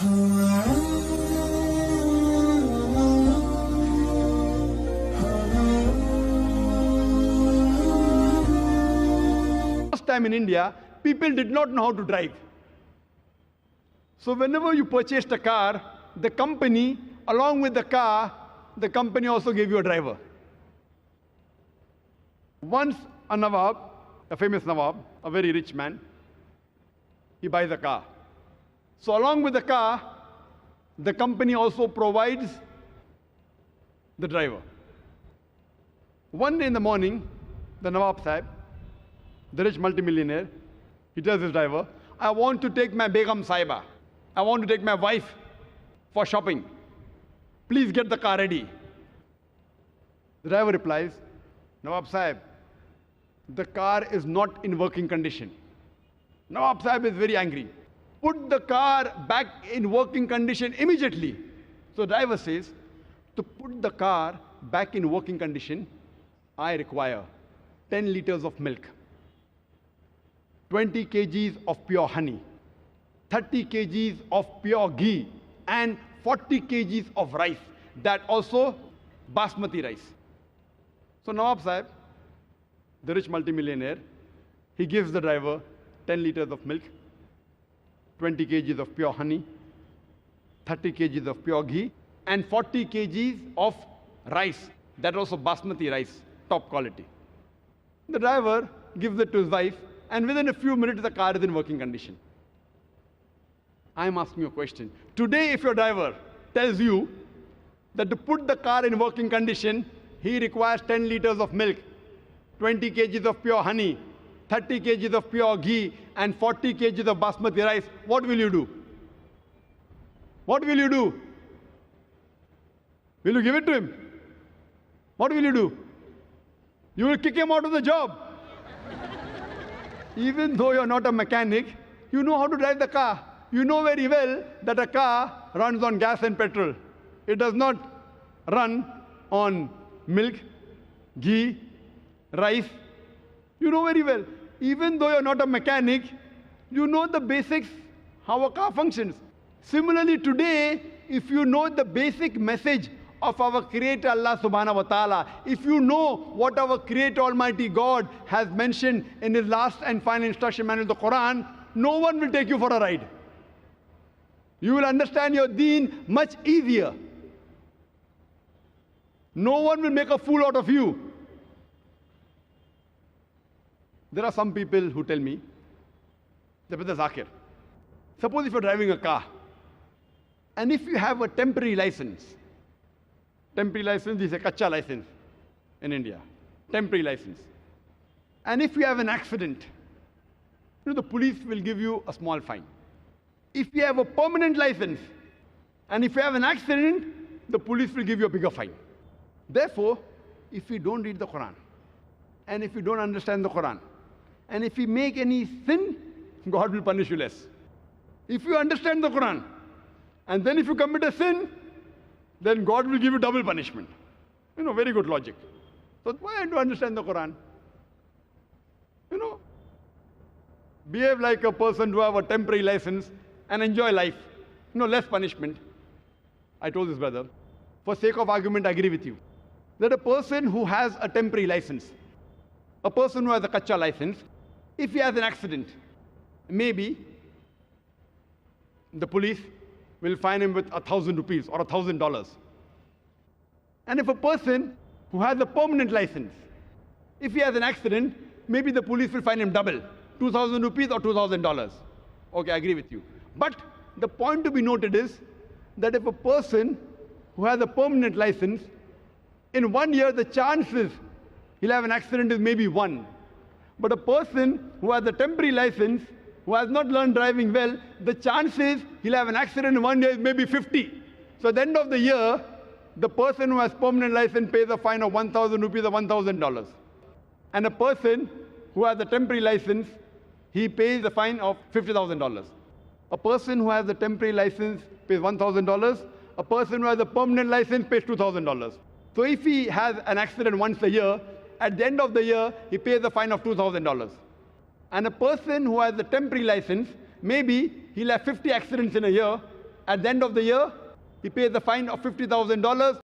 Last time in India, people did not know how to drive. So whenever you purchased a car, the company, along with the car, the company also gave you a driver. Once a Nawab, a famous Nawab, a very rich man, he buys a car. So along with the car, the company also provides the driver. One day in the morning, the Nawab Sahib, the rich multimillionaire, he tells his driver, I want to take my Begum Saiba. I want to take my wife for shopping. Please get the car ready. The driver replies, Nawab Sahib, the car is not in working condition. Nawab Sahib is very angry. Put the car back in working condition immediately. So the driver says, to put the car back in working condition, I require 10 liters of milk, 20 kgs of pure honey, 30 kgs of pure ghee, and 40 kgs of rice. That also basmati rice. So Nawab Sahib, the rich multimillionaire, he gives the driver 10 liters of milk, 20 kgs of pure honey, 30 kgs of pure ghee, and 40 kgs of rice. That also basmati rice, top quality. The driver gives it to his wife, and within a few minutes, the car is in working condition. I'm asking you a question. Today, if your driver tells you that to put the car in working condition, he requires 10 liters of milk, 20 kgs of pure honey, 30 kgs of pure ghee, and 40 kgs of basmati rice, what will you do? What will you do? Will you give it to him? What will you do? You will kick him out of the job. Even though you're not a mechanic, you know how to drive the car. You know very well that a car runs on gas and petrol. It does not run on milk, ghee, rice. You know very well. Even though you're not a mechanic, you know the basics, how a car functions. Similarly, today, if you know the basic message of our Creator Allah subhanahu wa ta'ala, if you know what our Creator Almighty God has mentioned in His last and final instruction manual, the Quran, no one will take you for a ride. You will understand your deen much easier. No one will make a fool out of you. There are some people who tell me, Brother Zakir, suppose if you're driving a car, and if you have a temporary license is a kacha license in India, temporary license. And if you have an accident, the police will give you a small fine. If you have a permanent license, and if you have an accident, the police will give you a bigger fine. Therefore, if you don't read the Quran, and if you don't understand the Quran, and if you make any sin, God will punish you less. If you understand the Quran, and then if you commit a sin, then God will give you double punishment. Very good logic. So why don't you understand the Quran? Behave like a person who have a temporary license and enjoy life. Less punishment. I told this brother, for sake of argument, I agree with you, that a person who has a temporary license, a person who has a kacha license, if he has an accident, maybe the police will fine him with 1,000 rupees or $1,000. And if a person who has a permanent license, if he has an accident, maybe the police will fine him double, 2,000 rupees or $2,000. Okay, I agree with you. But the point to be noted is that if a person who has a permanent license, in 1 year the chances he'll have an accident is maybe 1. But a person who has a temporary license, who has not learned driving well, the chances he'll have an accident in 1 year is maybe 50. So at the end of the year, the person who has permanent license pays a fine of 1,000 rupees or $1,000. And a person who has a temporary license, he pays a fine of $50,000. A person who has a temporary license pays $1,000. A person who has a permanent license pays $2,000. So if he has an accident once a year, at the end of the year, he pays a fine of $2,000. And a person who has a temporary license, maybe he'll have 50 accidents in a year, At the end of the year, he pays the fine of $50,000.